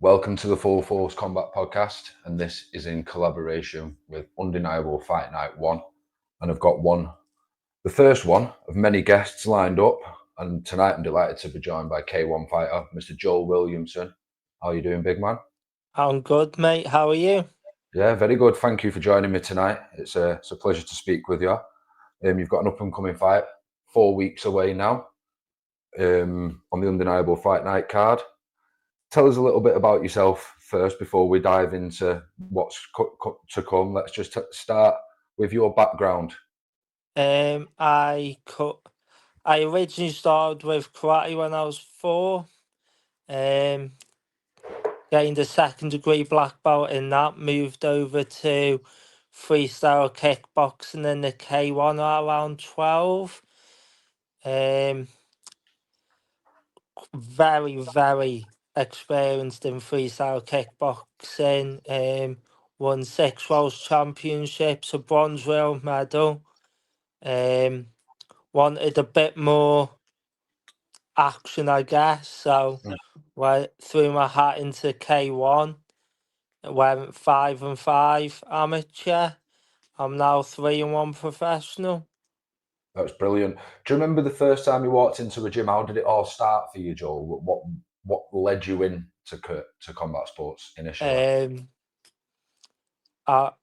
Welcome to the Full Force Combat Podcast, and this is in collaboration with Undeniable Fight Night 1. And I've got the first one of many guests lined up, and tonight I'm delighted to be joined by K1 fighter, Mr. Joel Williamson. How are you doing, big man? I'm good, mate. How are you? Yeah, very good. Thank you for joining me tonight. It's a pleasure to speak with you. You've got an up-and-coming fight 4 weeks away now on the Undeniable Fight Night card. Tell us a little bit about yourself first before we dive into what's to come. Let's just start with your background. I originally started with karate when I was 4. Gained a second-degree black belt in that. Moved over to freestyle kickboxing in the K1 around 12. Very experienced in freestyle kickboxing. Won 6 world championships, a bronze world medal. Wanted a bit more action, I guess. So threw my hat into K1. Went 5-5 amateur. I'm now 3-1 professional. That's brilliant. Do you remember the first time you walked into a gym? How did it all start for you, Joel? What led you in to combat sports initially? I've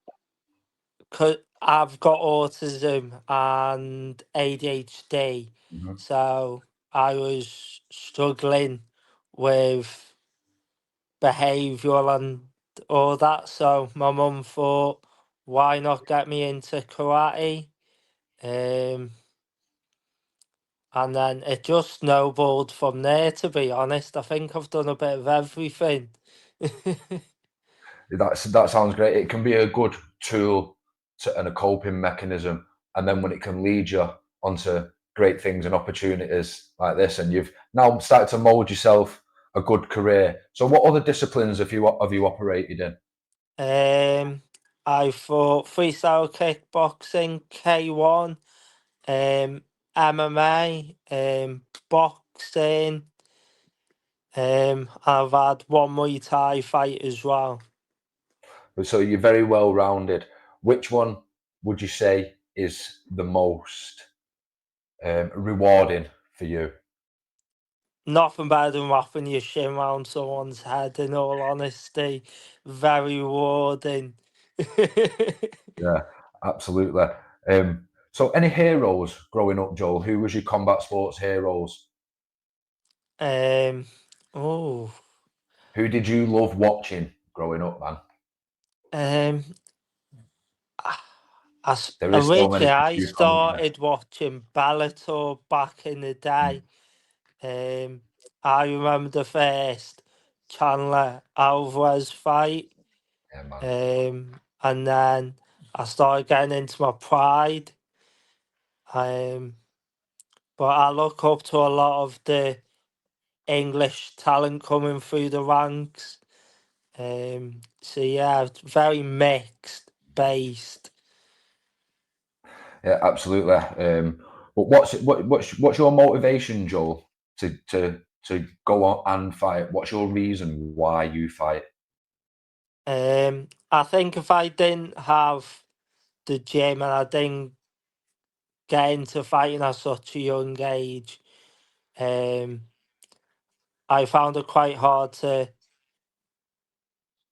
got autism and ADHD, so I was struggling with behavioural and all that. So my mum thought, why not get me into karate? And then it just snowballed from there, to be honest. I think I've done a bit of everything. That sounds great. It can be a good tool and a coping mechanism, and then when it can lead you onto great things and opportunities like this, and you've now started to mold yourself a good career. So, what other disciplines have you operated in? I fought freestyle kickboxing, K1, MMA, boxing. I've had one Muay Thai fight as well. So you're very well rounded. Which one would you say is the most rewarding for you? Nothing better than wrapping your shin around someone's head, in all honesty. Very rewarding. Yeah, absolutely. So any heroes growing up, Joel? Who was your combat sports heroes? Oh. Who did you love watching growing up, man? There is so many Originally, to I choose from, isn't there? started watching Bellator back in the day. I remember the first Chandler Alvarez fight. Yeah, man. And then I started getting into my pride. But I look up to a lot of the English talent coming through the ranks. So yeah, it's very mixed based. Yeah, absolutely. But what's your motivation, Joel, to go on and fight? What's your reason why you fight? I think if I didn't have the gym and I didn't get into fighting at such a young age, I found it quite hard to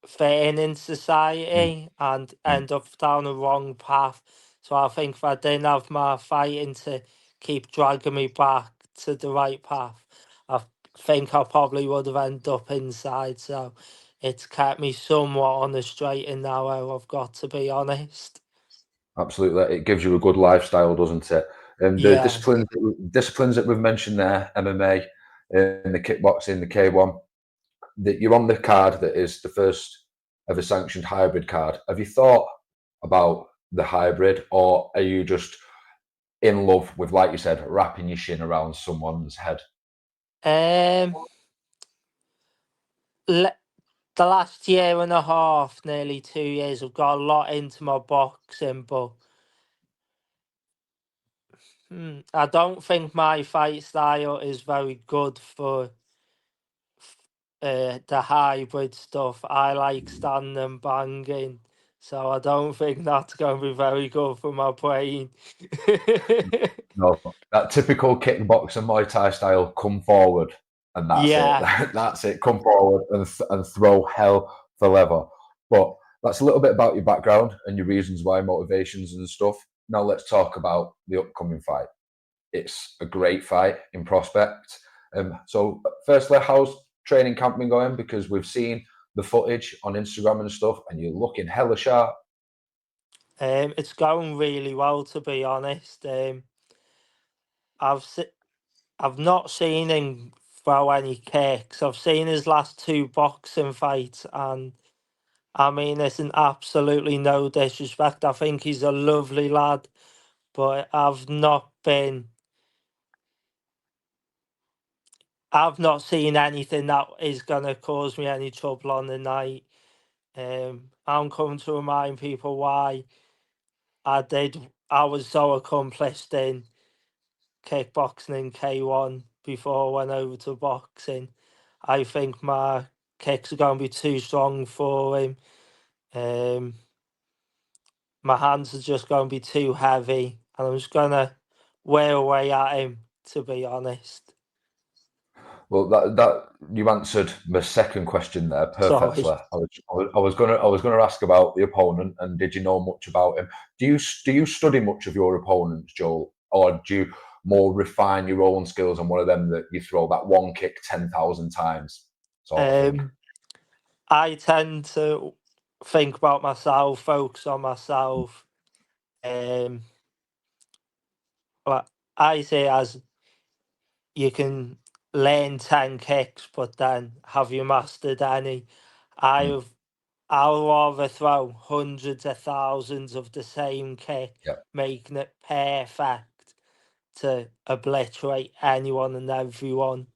fit in society and end up down the wrong path. So I think if I didn't have my fighting to keep dragging me back to the right path, I think I probably would have ended up inside. So it's kept me somewhat on the straight and narrow, I've got to be honest. Absolutely, it gives you a good lifestyle, doesn't it? And the Yeah. disciplines that we've mentioned there, MMA, and the kickboxing, the K1, that you're on the card that is the first ever sanctioned hybrid card. Have you thought about the hybrid, or are you just in love with, like you said, wrapping your shin around someone's head? The last year and a half, nearly 2 years, I've got a lot into my boxing, but I don't think my fight style is very good for the hybrid stuff. I like standing and banging, so I don't think that's going to be very good for my brain. No, that typical kickboxer Muay Thai style, come forward and that's Yeah. it. That's it. Come forward and throw hell for leather. But that's a little bit about your background and your reasons why, motivations and stuff. Now let's talk about the upcoming fight. It's a great fight in prospect. So firstly, how's training camp been going? Because we've seen the footage on Instagram and stuff, and you're looking hella sharp. It's going really well, to be honest. I've not seen him throw any kicks. I've seen his last two boxing fights, and I mean, it's an absolutely no disrespect. I think he's a lovely lad, but I've not seen anything that is gonna cause me any trouble on the night. I'm coming to remind people why I was so accomplished in kickboxing in K1 before I went over to boxing. I think my kicks are going to be too strong for him. My hands are just going to be too heavy, and I'm just going to wear away at him, to be honest. Well, that you answered my second question there Sorry. perfectly. I was gonna ask about the opponent and did you know much about him? Do you study much of your opponents, Joel, or do you more refine your own skills on one of them that you throw that one kick 10,000 times sort of thing? I tend to think about myself, focus on myself. Um, but I say as you can learn 10 kicks, but then have you mastered any? Mm, I've I'll rather throw hundreds of thousands of the same kick, yeah, making it perfect to obliterate anyone and everyone.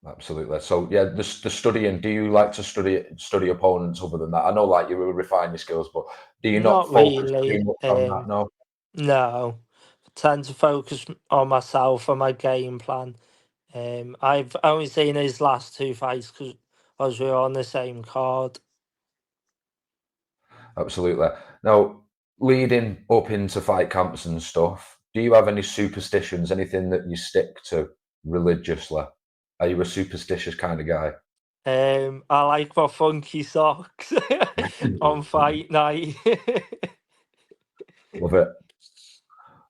absolutely. So yeah, the studying. Do you like to study opponents other than that? I know, like you will refine your skills, but do you not Not focus too really. much on that? No. No. I tend to focus on myself and my game plan. I've only seen his last two fights because we were on the same card. Absolutely. Now, leading up into fight camps and stuff, do you have any superstitions, anything that you stick to religiously? Are you a superstitious kind of guy? I like my funky socks on fight night. Love it.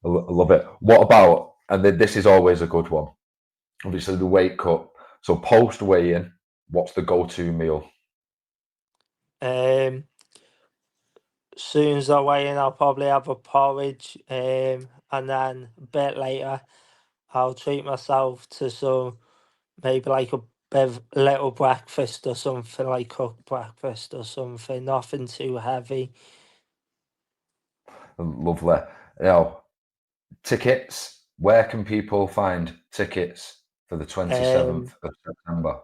I love it. What about, and then this is always a good one, obviously the weight cut. So post weigh-in, what's the go-to meal? um, Soon as I weigh in, I'll probably have a porridge. And then a bit later, I'll treat myself to some maybe like a little breakfast or something, like cooked breakfast or something. Nothing too heavy. Lovely. Now, tickets, where can people find tickets for the 27th Um, of September?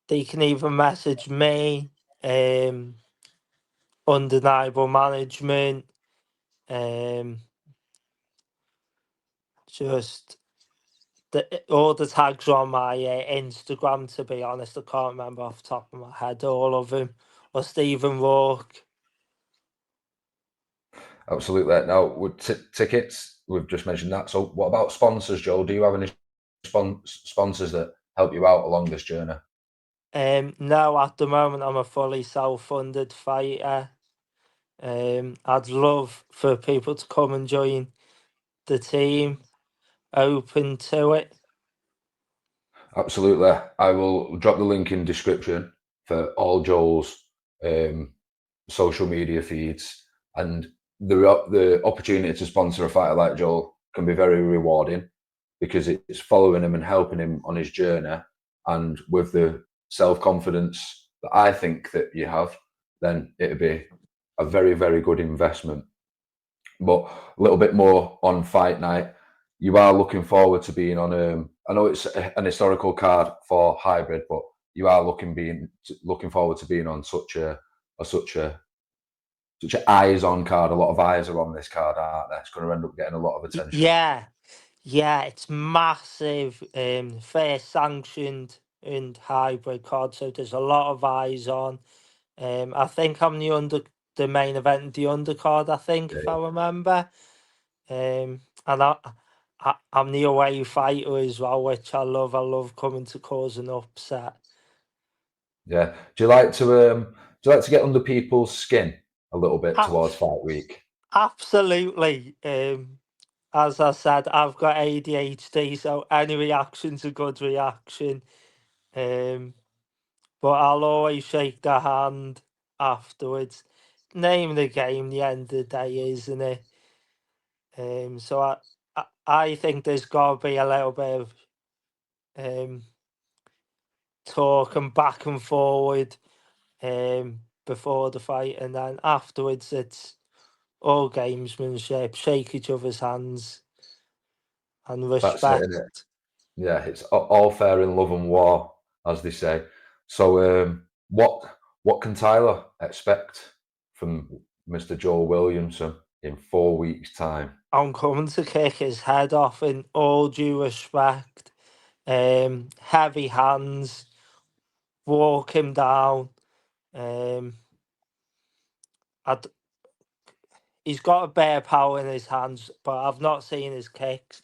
they can either message me, um, undeniable management, um, just all the tags are on my Instagram. To be honest, I can't remember off the top of my head all of them. Or Stephen Rourke. Absolutely. Now, with tickets, we've just mentioned that. So, what about sponsors, Joel? Do you have any sponsors that help you out along this journey? No, at the moment I'm a fully self-funded fighter. I'd love for people to come and join the team. Open to it. Absolutely. I will drop the link in description for all Joel's um, social media feeds, and the opportunity to sponsor a fighter like Joel can be very rewarding because it's following him and helping him on his journey. And with the self confidence that I think that you have, then it'd be a very, very good investment. But a little bit more on fight night. You are looking forward to being on. I know it's an historical card for hybrid, but you are looking forward to being on such a eyes on card. A lot of eyes are on this card, aren't there? It's going to end up getting a lot of attention. Yeah, yeah, it's massive. First sanctioned in hybrid card, so there's a lot of eyes on. I think I'm the main event, the undercard, I think, if I remember. And I'm the away fighter as well, which I love. I love coming to cause an upset. Yeah. Do you like to get under people's skin a little bit towards fight week? Absolutely. As I said, I've got ADHD, so any reaction's a good reaction. But I'll always shake their hand afterwards. Name of the game, the end of the day, isn't it? So I think there's got to be a little bit of talk and back and forward before the fight, and then afterwards it's all gamesmanship, shake each other's hands, and That's it, isn't it? respect. Yeah, it's all fair in love and war, as they say. So, what can Tyler expect from Mr. Joel Williamson in 4 weeks' time? I'm coming to kick his head off in all due respect. Heavy hands, walk him down. He's got a bare power in his hands, but I've not seen his kicks.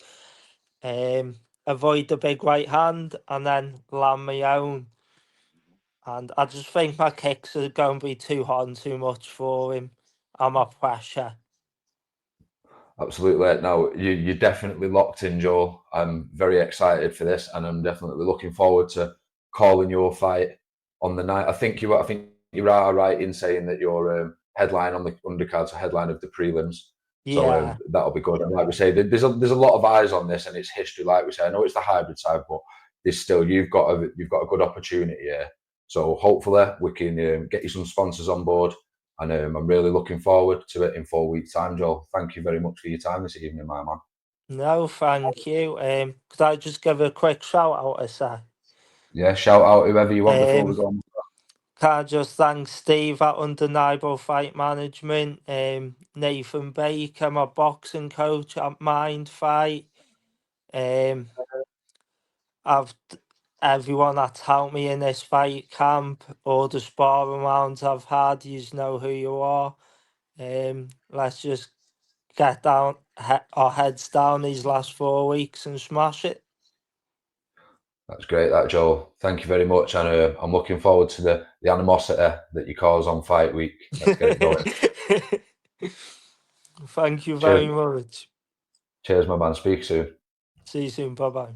Avoid the big right hand and then land my own. And I just think my kicks are going to be too hot and too much for him. I'm a pressure. Absolutely. No, you're definitely locked in, Joel. I'm very excited for this, and I'm definitely looking forward to calling your fight on the night. I think you are right in saying that your headline on the undercard's a headline of the prelims. So Yeah. that'll be good. And like we say, there's a lot of eyes on this, and it's history. Like we say, I know it's the hybrid side, but there's still you've got a good opportunity here. So hopefully we can get you some sponsors on board. And I'm really looking forward to it in 4 weeks' time, Joel. Thank you very much for your time this evening, my man. No, thank you. Could I just give a quick shout out, I say? Yeah, shout out whoever you want before we go on. Can I just thank Steve at Undeniable Fight Management, Nathan Baker, my boxing coach at Mind Fight. Everyone that's helped me in this fight camp, all the sparring rounds I've had, you know who you are. Let's just get our heads down these last 4 weeks and smash it. That's great, that Joel. Thank you very much, and I'm looking forward to the animosity that you cause on fight week. Let's get it going. Thank you Cheers, very much. cheers, my man. Speak soon. See you soon. Bye bye.